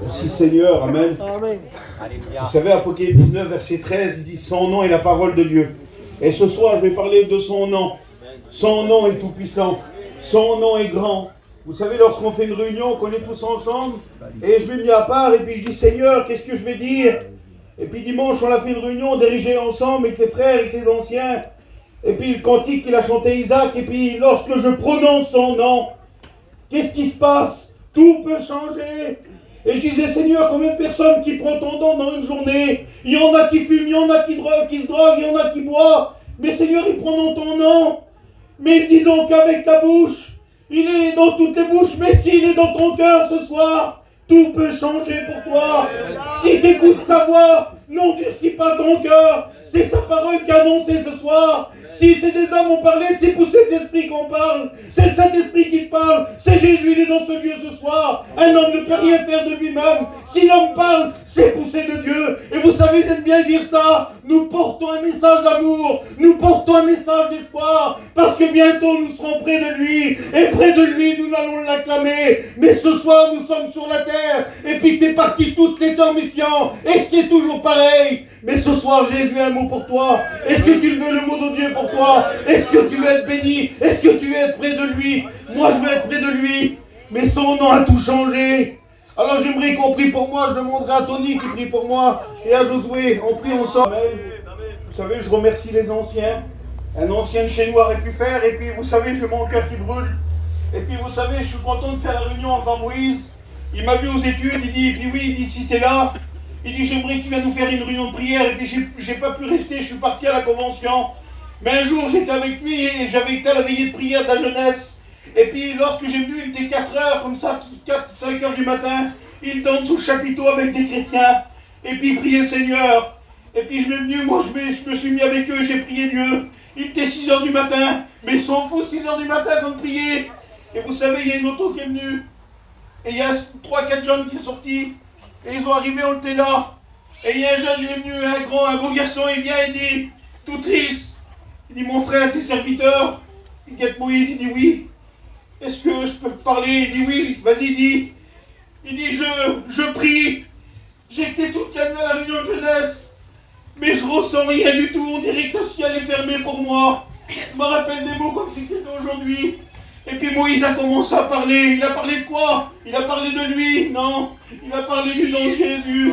Merci Seigneur, Amen. Amen. Vous savez, Apocalypse 19, verset 13, il dit « Son nom est la parole de Dieu ». Et ce soir, je vais parler de son nom. Son nom est tout-puissant. Son nom est grand. Vous savez, lorsqu'on fait une réunion, qu'on est tous ensemble, et je me mets à part, et puis je dis « Seigneur, qu'est-ce que je vais dire ?» Et puis dimanche, on a fait une réunion dirigée ensemble avec les frères, avec les anciens. Et puis le cantique qu'il a chanté Isaac, et puis lorsque je prononce son nom, qu'est-ce qui se passe? Tout peut changer. Et je disais, Seigneur, combien de personnes qui prennent ton nom dans une journée? Il y en a qui fument, il y en a qui se droguent, il y en a qui boivent. Mais Seigneur, ils prennent ton nom. Mais disons qu'avec ta bouche, il est dans toutes les bouches, mais s'il est dans ton cœur ce soir, tout peut changer pour toi. Si tu écoutes sa voix, n'endurcis pas ton cœur. C'est sa parole qui a annoncé ce soir. Si c'est des hommes ont parlé, c'est pour cet esprit qu'on parle. C'est le Saint-Esprit qui te parle. C'est Jésus, il est dans ce lieu ce soir. Un homme ne peut rien faire de lui-même. Si l'homme parle, c'est poussé de Dieu. Et vous savez, j'aime bien dire ça. Nous portons un message d'amour. Nous portons un message d'espoir. Parce que bientôt nous serons près de lui. Et près de lui, nous allons l'acclamer. Mais ce soir, nous sommes sur la terre. Et puis tu es parti toutes les temps mission. Et c'est toujours pareil. Mais ce soir, Jésus a un mot pour toi. Est-ce que tu veux le mot de Dieu pour toi? Est-ce que tu veux être béni? Est-ce que tu veux être près de lui? Moi, je veux être près de lui. Mais son nom a tout changé. Alors, j'aimerais qu'on prie pour moi. Je demanderai à Tony qui prie pour moi. Et à Josué. On prie ensemble. Vous savez, je remercie les anciens. Un ancien de chez nous aurait pu faire. Et puis, vous savez, j'ai mon cœur qui brûle. Et puis, vous savez, je suis content de faire la réunion avec Moïse. Il m'a vu aux études. Il dit, puis oui, il dit, si t'es là. Il dit, j'aimerais que tu viennes nous faire une réunion de prière. Et puis, j'ai pas pu rester, je suis parti à la convention. Mais un jour, j'étais avec lui et j'avais été à la veillée de prière de la jeunesse. Et puis, lorsque j'ai vu, il était 4 heures, comme ça, 5 heures du matin. Il danse sous le chapiteau avec des chrétiens. Et puis, il priait le Seigneur. Et puis, je me suis venu, moi, je me suis mis avec eux, j'ai prié Dieu. Il était 6 heures du matin. Mais ils s'en foutent, 6 heures du matin, quand prier. Et vous savez, il y a une auto qui est venue. Et il y a 3-4 jeunes qui sont sortis. Et ils ont arrivé, on était là. Et il y a un jeune, il est venu, un beau garçon, il vient, il dit, tout triste. Il dit, mon frère, t'es serviteur? Il guette Moïse, il dit oui. Est-ce que je peux te parler? Il dit oui, vas-y, dis. Il dit, je prie. J'étais tout calme à la réunion de jeunesse. Mais je ressens rien du tout, on dirait que le ciel est fermé pour moi. Je me rappelle des mots comme si c'était aujourd'hui. Et puis Moïse a commencé à parler. Il a parlé de quoi? Il a parlé de lui? Non. Il a parlé du nom de Jésus.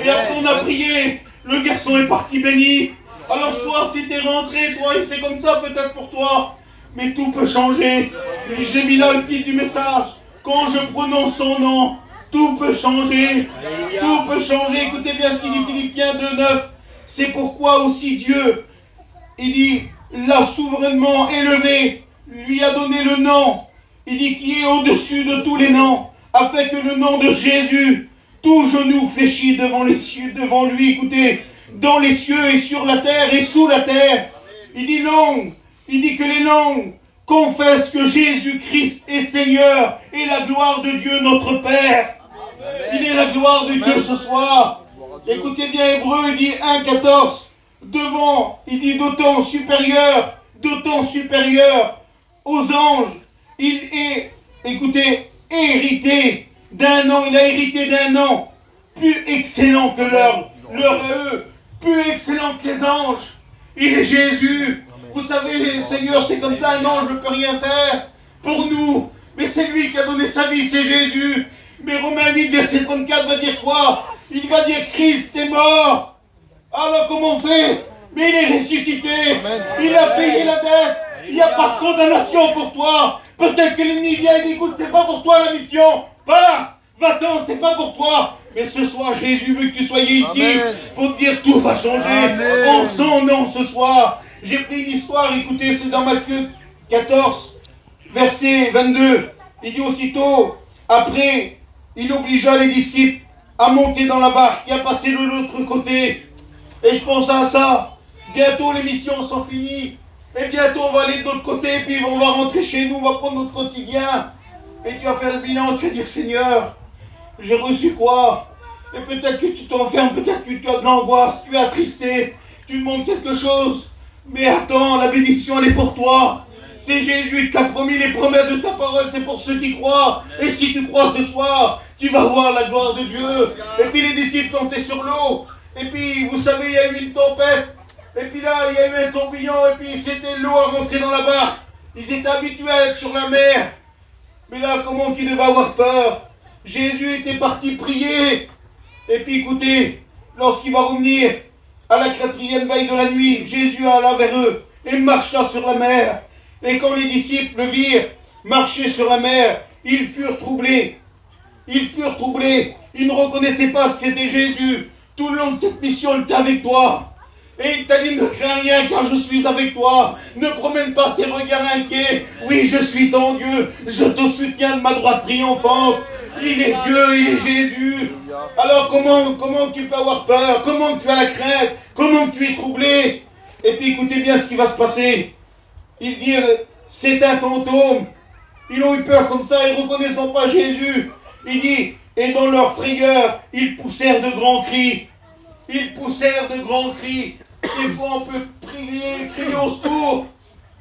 Et après on a prié. Le garçon est parti béni. Alors ce soir, si t'es rentré, toi, et c'est comme ça peut-être pour toi. Mais tout peut changer. J'ai mis là le titre du message. Quand je prononce son nom, tout peut changer. Tout peut changer. Écoutez bien ce qu'il dit Philippiens 2:9. C'est pourquoi aussi Dieu, il dit, l'a souverainement élevé, lui a donné le nom, il dit qui est au-dessus de tous les noms, afin que le nom de Jésus, tout genou fléchit devant les cieux, devant lui, écoutez, dans les cieux et sur la terre et sous la terre. Il dit non, il dit que les langues confessent que Jésus-Christ est Seigneur et la gloire de Dieu notre Père. Il est la gloire de Dieu ce soir. Écoutez bien Hébreu, il dit 1,14. Devant, il dit d'autant supérieur aux anges. Il est, écoutez, hérité d'un nom. Il a hérité d'un nom plus excellent que leur à eux, plus excellent que les anges. Il est Jésus. Vous savez, Seigneur, c'est comme ça, un ange ne peut rien faire pour nous. Mais c'est lui qui a donné sa vie, c'est Jésus. Mais Romains 8, verset 34 va dire quoi? Il va dire Christ est mort. Alors comment on fait? Mais il est ressuscité. Il a payé la dette. Il n'y a pas de condamnation pour toi. Peut-être que l'ennemi vient et dit, écoute, c'est pas pour toi la mission. Pars, va-t'en, c'est pas pour toi. Mais ce soir, Jésus veut que tu sois ici pour te dire tout va changer. En son nom ce soir. J'ai pris une histoire, écoutez, c'est dans Matthieu 14, verset 22. Il dit aussitôt, après, il obligea les disciples à monter dans la barque et à passer de l'autre côté. Et je pense à ça. Bientôt les missions sont finies. Et bientôt on va aller de l'autre côté. Puis on va rentrer chez nous. On va prendre notre quotidien. Et tu vas faire le bilan. Tu vas dire Seigneur, j'ai reçu quoi? Et peut-être que tu t'enfermes. Peut-être que tu as de l'angoisse. Tu es attristé. Tu demandes quelque chose. Mais attends, la bénédiction elle est pour toi. C'est Jésus qui t'a promis les promesses de sa parole. C'est pour ceux qui croient. Et si tu crois ce soir, tu vas voir la gloire de Dieu. Et puis les disciples sont sur l'eau. Et puis, vous savez, il y a eu une tempête. Et puis là, il y a eu un tourbillon. Et puis, c'était l'eau à rentrer dans la barque. Ils étaient habitués à être sur la mer. Mais là, comment qu'ils devaient avoir peur? Jésus était parti prier. Et puis, écoutez, lorsqu'il va revenir à la 4e veille de la nuit, Jésus alla vers eux et marcha sur la mer. Et quand les disciples le virent marcher sur la mer, ils furent troublés. Ils furent troublés. Ils ne reconnaissaient pas que c'était Jésus. Tout le long de cette mission, il était avec toi. Et il t'a dit, ne crains rien car je suis avec toi. Ne promène pas tes regards inquiets. Oui, je suis ton Dieu. Je te soutiens de ma droite triomphante. Il est Dieu, il est Jésus. Alors comment tu peux avoir peur? Comment tu as la crainte? Comment tu es troublé? Et puis écoutez bien ce qui va se passer. Ils dirent, c'est un fantôme. Ils ont eu peur comme ça, ils ne reconnaissant pas Jésus. Il dit, et dans leur frayeur, ils poussèrent de grands cris. Ils poussèrent de grands cris. Des fois, on peut crier au secours,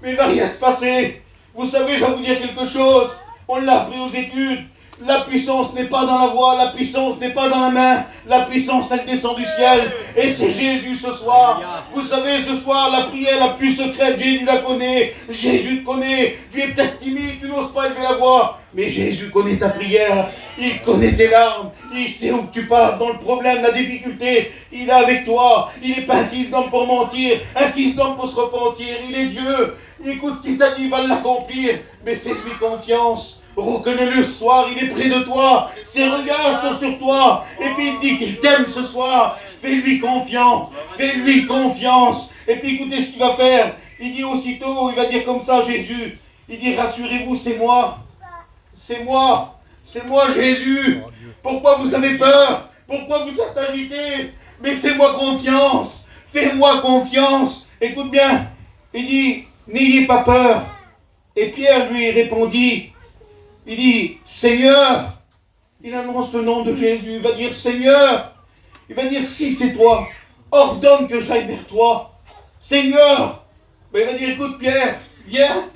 mais il ne va rien se passer. Vous savez, je vais vous dire quelque chose. On l'a appris aux études. La puissance n'est pas dans la voix, la puissance n'est pas dans la main, la puissance elle descend du ciel. Et c'est Jésus ce soir. Vous savez, ce soir, la prière la plus secrète, Jésus la connaît, Jésus te connaît. Tu es peut-être timide, tu n'oses pas élever la voix, mais Jésus connaît ta prière, il connaît tes larmes, il sait où tu passes dans le problème, la difficulté, il est avec toi. Il n'est pas un fils d'homme pour mentir, un fils d'homme pour se repentir, il est Dieu. Écoute ce qu'il t'a dit, il va l'accomplir, mais fais-lui confiance. Reconnais-le ce soir, il est près de toi, ses regards sont sur toi, et puis il dit qu'il t'aime ce soir. Fais-lui confiance, fais-lui confiance. Et puis écoutez ce qu'il va faire. Il dit aussitôt, il va dire comme ça Jésus, il dit rassurez-vous, c'est moi, c'est moi, c'est moi Jésus. Pourquoi vous avez peur? Pourquoi vous êtes agité? Mais fais-moi confiance, fais-moi confiance. Écoute bien, il dit n'ayez pas peur. Et Pierre lui répondit, il dit, Seigneur, il annonce le nom de Jésus, il va dire, Seigneur, il va dire, si c'est toi, ordonne que j'aille vers toi. Seigneur, ben, il va dire, écoute Pierre, viens.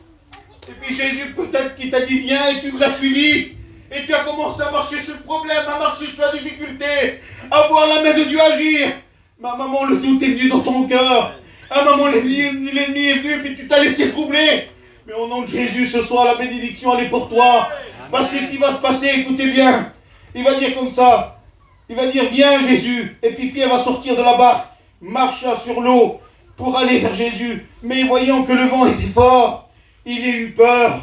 Et puis Jésus, peut-être qu'il t'a dit, viens, et tu l'as suivi. Et tu as commencé à marcher sur le problème, à marcher sur la difficulté, à voir la main de Dieu agir. Ma maman, le doute est venu dans ton cœur. Ah maman, l'ennemi est venu, puis tu t'as laissé troubler. Mais au nom de Jésus, ce soir, la bénédiction, elle est pour toi. Parce que ce qui va se passer, écoutez bien, il va dire comme ça, il va dire, viens Jésus. Et puis Pierre va sortir de la barque, marcha sur l'eau pour aller vers Jésus. Mais voyant que le vent était fort, il a eu peur.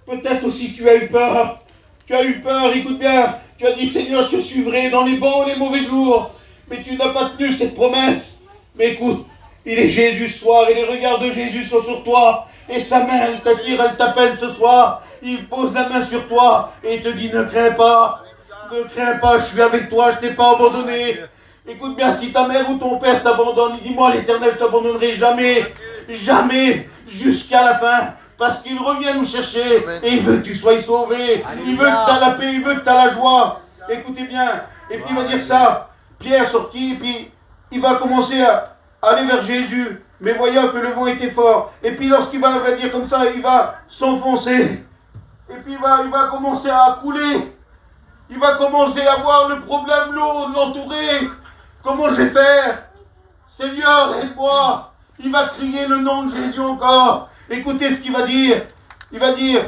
Peut-être aussi tu as eu peur. Tu as eu peur, écoute bien. Tu as dit, Seigneur, je te suivrai dans les bons et les mauvais jours. Mais tu n'as pas tenu cette promesse. Mais écoute, il est Jésus ce soir et les regards de Jésus sont sur toi. Et sa main, elle t'attire, elle t'appelle ce soir. Il pose la main sur toi et il te dit, ne crains pas. Ne crains pas, je suis avec toi, je ne t'ai pas abandonné. Écoute bien, si ta mère ou ton père t'abandonne, dis-moi, l'Éternel ne t'abandonnerai jamais. Jamais, jusqu'à la fin. Parce qu'il revient nous chercher et il veut que tu sois sauvé. Il veut que tu aies la paix, il veut que tu aies la joie. Écoutez bien. Et puis il va dire ça. Pierre sortit, et puis il va commencer à aller vers Jésus. Mais voyant que le vent était fort, et puis lorsqu'il va dire comme ça, il va s'enfoncer, et puis il va commencer à couler, il va commencer à voir le problème, l'eau l'entourer. Comment je vais faire? Seigneur, aide-moi. Il va crier le nom de Jésus encore. Écoutez ce qu'il va dire. Il va dire,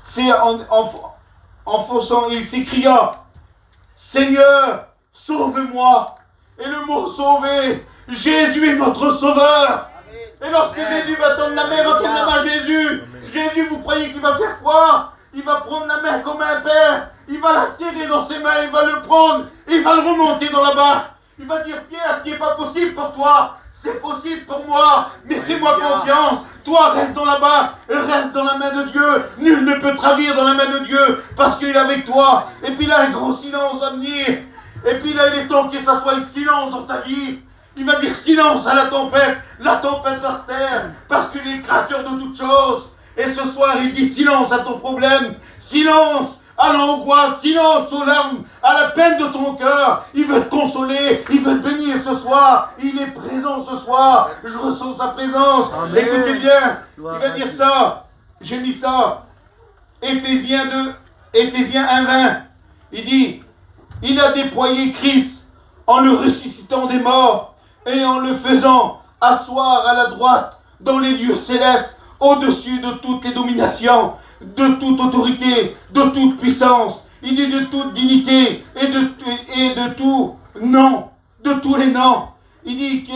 c'est en fonçant, il s'écria, Seigneur, sauve-moi. Et le mot sauver, Jésus est notre sauveur. Et lorsque Jésus va tendre la main, va tendre la main à Jésus. Jésus, vous croyez qu'il va faire quoi? Il va prendre la main comme un père. Il va la serrer dans ses mains, il va le prendre, il va le remonter dans la barque. Il va dire, Pierre, ce qui n'est pas possible pour toi, c'est possible pour moi. Mais fais-moi confiance. Toi, reste dans la barque, reste dans la main de Dieu. Nul ne peut te ravir dans la main de Dieu, parce qu'il est avec toi. Et puis là, un grand silence va venir. Et puis là, il est temps que ça soit le silence dans ta vie. Il va dire silence à la tempête va se taire, parce qu'il est créateur de toutes choses. Et ce soir, il dit silence à ton problème, silence à l'angoisse, silence aux larmes, à la peine de ton cœur. Il veut te consoler, il veut te bénir ce soir. Il est présent ce soir, je ressens sa présence. Amen. Écoutez bien, il va dire ça, j'ai mis ça, Éphésiens 1:20. Il dit, il a déployé Christ en le ressuscitant des morts et en le faisant asseoir à la droite dans les lieux célestes, au-dessus de toutes les dominations, de toute autorité, de toute puissance. Il dit de toute dignité et de tout nom, de tous les noms. Il dit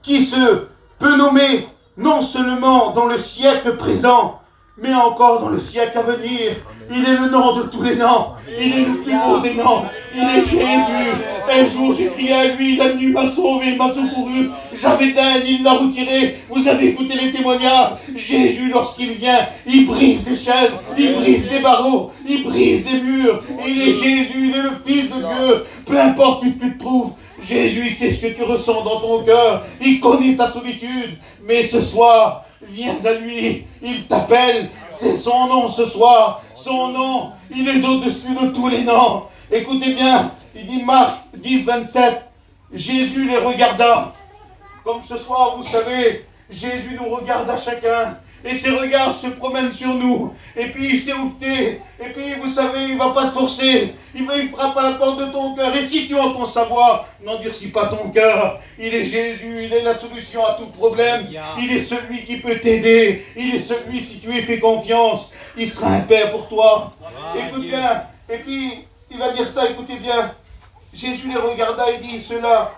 qui se peut nommer non seulement dans le siècle présent, mais encore dans le siècle à venir. Il est le nom de tous les noms. Il est le plus haut des noms. Il est Jésus. Un jour j'ai crié à lui, la nuit m'a sauvé, m'a secouru. J'avais d'aide, il l'a retiré. Vous avez écouté les témoignages. Jésus, lorsqu'il vient, il brise les chaînes, il brise les barreaux, il brise les murs. Il est Jésus, il est le Fils de Dieu. Peu importe où tu te trouves, Jésus, il sait ce que tu ressens dans ton cœur. Il connaît ta solitude. Mais ce soir, viens à lui, il t'appelle, c'est son nom ce soir, son nom, il est au-dessus de tous les noms. Écoutez bien, il dit Marc 10, 27, Jésus les regarda, comme ce soir vous savez, Jésus nous regarde à chacun, et ses regards se promènent sur nous, et puis il sait où t'es, et puis vous savez, il ne va pas te forcer, il frappe à la porte de ton cœur, et si tu entends sa voix, n'endurcis pas ton cœur, il est Jésus, il est la solution à tout problème, il est celui qui peut t'aider, il est celui, si tu lui fais confiance, il sera un père pour toi. Écoute bien, et puis il va dire ça, écoutez bien, Jésus les regarda et dit, cela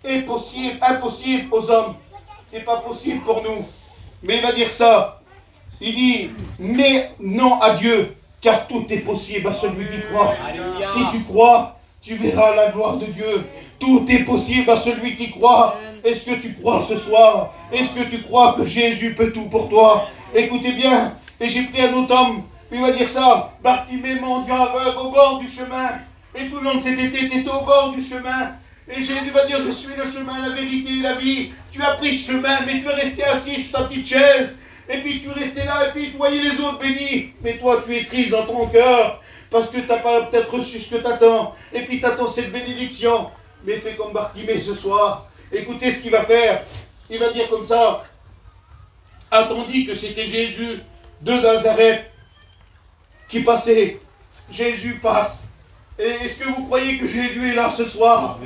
est possible, impossible aux hommes, c'est pas possible pour nous. Mais il va dire ça, il dit, mais non à Dieu, car tout est possible à celui qui croit. Si tu crois, tu verras la gloire de Dieu. Tout est possible à celui qui croit. Est-ce que tu crois ce soir? Est-ce que tu crois que Jésus peut tout pour toi? Écoutez bien, et j'ai pris un autre homme, il va dire ça, Bartimée, mendiant aveugle au bord du chemin. Et tout le long de cet été, tu étais au bord du chemin. Et Jésus va dire, je suis le chemin, la vérité et la vie. Tu as pris ce chemin, mais tu es resté assis sur ta petite chaise. Et puis tu restais là, et puis tu voyais les autres bénis. Mais toi, tu es triste dans ton cœur, parce que tu n'as pas peut-être reçu ce que tu attends. Et puis tu attends cette bénédiction. Mais fais comme Bartimée ce soir. Écoutez ce qu'il va faire. Il va dire comme ça, attendit que c'était Jésus de Nazareth qui passait. Jésus passe. Et est-ce que vous croyez que Jésus est là ce soir?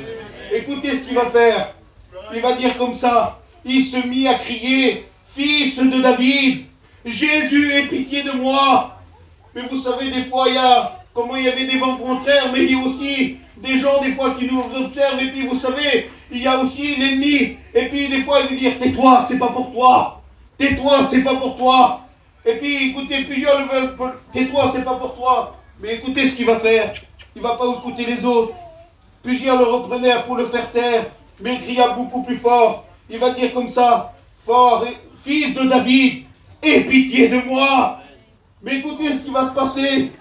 Écoutez ce qu'il va faire. Il va dire comme ça. Il se mit à crier, fils de David, Jésus, aie pitié de moi. Mais vous savez, des fois, il y avait des vents contraires, mais il y a aussi des gens, des fois, qui nous observent. Et puis, vous savez, il y a aussi l'ennemi. Et puis, des fois, il veut dire, tais-toi, c'est pas pour toi. Tais-toi, c'est pas pour toi. Et puis, écoutez, plusieurs le veulent, tais-toi, c'est pas pour toi. Mais écoutez ce qu'il va faire. Il ne va pas écouter les autres. Plusieurs le reprenaient pour le faire taire, mais il cria beaucoup plus fort. Il va dire comme ça, fort, fils de David, aie pitié de moi. Mais écoutez ce qui va se passer.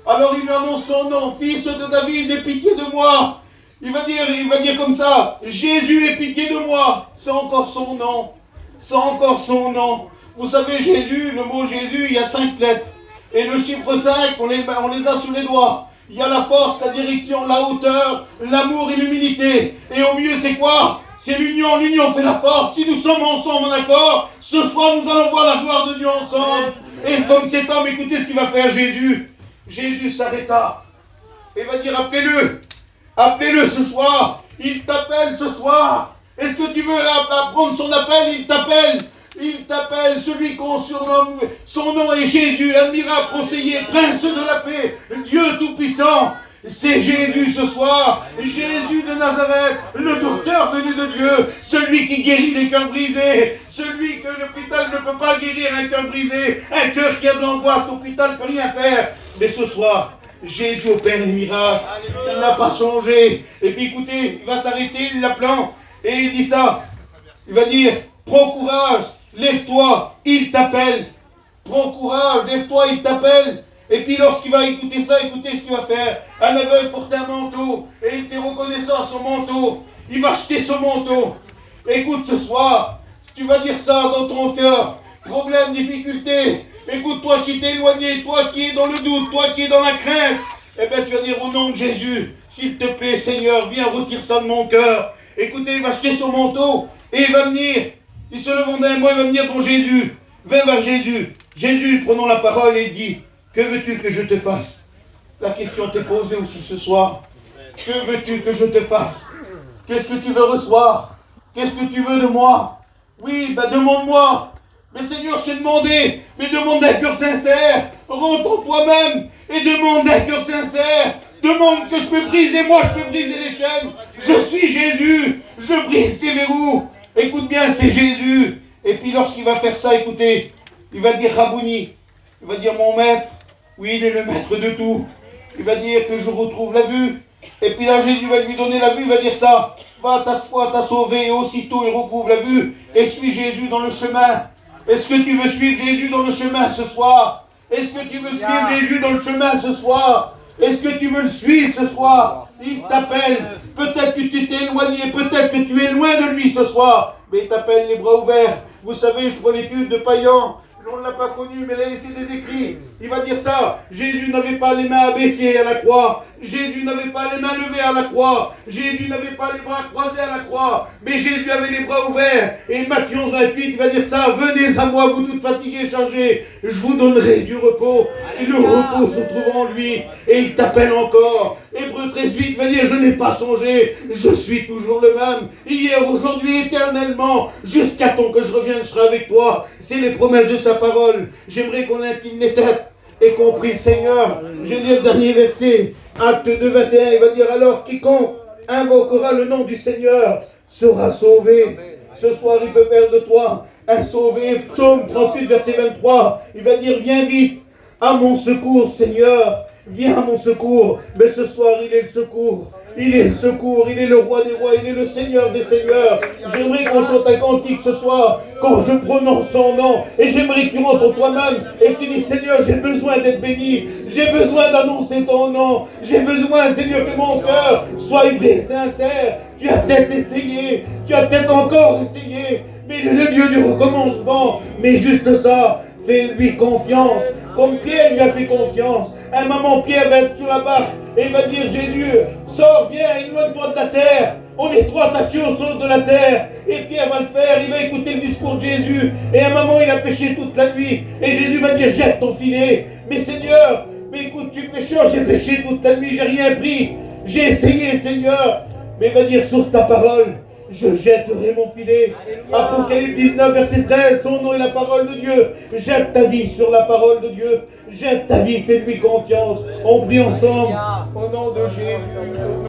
Alors il lui annonce son nom, fils de David, aie pitié de moi. Il va dire comme ça, Jésus, aie pitié de moi. C'est encore son nom. C'est encore son nom. Vous savez, Jésus, le mot Jésus, il y a 5 lettres. Et le chiffre 5, on les a sous les doigts. Il y a la force, la direction, la hauteur, l'amour et l'humilité. Et au mieux, c'est quoi? C'est l'union. L'union fait la force. Si nous sommes ensemble en accord, ce soir, nous allons voir la gloire de Dieu ensemble. Et comme cet homme, écoutez ce qu'il va faire, Jésus. Jésus s'arrêta et va dire, appelez-le. Appelez-le ce soir. Il t'appelle ce soir. Est-ce que tu veux apprendre son appel? Il t'appelle. Il t'appelle, celui qu'on surnomme, son nom est Jésus, admirable conseiller, prince de la paix, Dieu tout-puissant. C'est Jésus ce soir, Jésus de Nazareth, le docteur venu de Dieu, celui qui guérit les cœurs brisés, celui que l'hôpital ne peut pas guérir, un cœur brisé, un cœur qui a de l'angoisse, l'hôpital ne peut rien faire. Mais ce soir, Jésus opère les miracles, il n'a pas changé. Et puis écoutez, il va s'arrêter, l'appelant, et il dit ça, il va dire, prends courage. Lève-toi, il t'appelle. Prends courage, lève-toi, il t'appelle. Et puis lorsqu'il va écouter ça, écoutez ce qu'il va faire. Un aveugle portait un manteau, et il était reconnaissant à son manteau. Il va acheter son manteau. Écoute ce soir, si tu vas dire ça dans ton cœur, problème, difficulté, écoute, toi qui t'es éloigné, toi qui es dans le doute, toi qui es dans la crainte, eh bien tu vas dire au nom de Jésus, s'il te plaît Seigneur, viens retire ça de mon cœur. Écoutez, il va acheter son manteau, et il va venir. Il se levant d'un mot, il va venir devant Jésus. Va vers Jésus. Jésus, prenant la parole, il dit, que veux-tu que je te fasse? La question t'est posée aussi ce soir. Que veux-tu que je te fasse? Qu'est-ce que tu veux recevoir? Qu'est-ce que tu veux de moi? Oui, demande-moi. Mais Seigneur, je t'ai demandé, mais demande d'un cœur sincère. Rentre en toi-même et demande d'un cœur sincère. Demande que je peux briser, moi je peux briser les chaînes. Je suis Jésus, je brise tes verrous. Écoute bien, c'est Jésus. Et puis lorsqu'il va faire ça, écoutez, il va dire Rabouni, il va dire mon maître, oui, il est le maître de tout. Il va dire que je retrouve la vue. Et puis là, Jésus va lui donner la vue, il va dire ça. Va, ta foi t'a sauvé, et aussitôt il recouvre la vue. Et suis Jésus dans le chemin. Est-ce que tu veux suivre Jésus dans le chemin ce soir? Est-ce que tu veux suivre Jésus dans le chemin ce soir? Est-ce que tu veux le suivre ce soir? Il t'appelle. Peut-être que tu t'es éloigné, peut-être que tu es loin de lui ce soir. Mais il t'appelle les bras ouverts. Vous savez, je prends l'étude de Payan. On ne l'a pas connu, mais il a laissé des écrits. Il va dire ça. Jésus n'avait pas les mains abaissées à la croix. Jésus n'avait pas les mains levées à la croix. Jésus n'avait pas les bras croisés à la croix. Mais Jésus avait les bras ouverts. Et Matthieu 11:28, il va dire ça. Venez à moi, vous toutes fatigués et chargés. Je vous donnerai du repos. Et le repos se trouve en lui. Et il t'appelle encore. Hébreux 13:8 va dire, je n'ai pas changé. Je suis toujours le même. Hier, aujourd'hui, éternellement. Jusqu'à temps que je revienne, je serai avec toi. C'est les promesses de sa parole. J'aimerais qu'on incline les têtes et qu'on prie le Seigneur. Je lis le dernier verset. Acte 2:21, il va dire alors quiconque invoquera le nom du Seigneur sera sauvé. Ce soir, il peut faire de toi un sauvé. Psaume 38, verset 23, il va dire viens vite à mon secours, Seigneur. Viens à mon secours. Mais ce soir, il est le secours. Il est le secours, il est le roi des rois, il est le Seigneur des seigneurs. J'aimerais qu'on chante un cantique ce soir, quand je prononce son nom. Et j'aimerais que tu rentres en toi-même et que tu dis, Seigneur, j'ai besoin d'être béni. J'ai besoin d'annoncer ton nom. J'ai besoin, Seigneur, que mon cœur soit vrai et sincère. Tu as peut-être essayé, tu as peut-être encore essayé, mais il est le Dieu du recommencement. Mais juste ça, fais-lui confiance. Comme Pierre lui a fait confiance. Un moment, Pierre va être sur la barque et il va dire, Jésus, sors, viens, éloigne-toi de la terre. On est trop attachés au sol de la terre. Et Pierre va le faire, il va écouter le discours de Jésus. Et à un moment, il a péché toute la nuit. Et Jésus va dire, jette ton filet. Mais Seigneur, mais écoute, tu es pécheur, j'ai péché toute la nuit, j'ai rien pris. J'ai essayé, Seigneur. Mais il va dire, sur ta parole, je jetterai mon filet. Apocalypse 19, verset 13, son nom est la parole de Dieu. Jette ta vie sur la parole de Dieu. Jette ta vie, fais-lui confiance. On prie ensemble au nom de Jésus.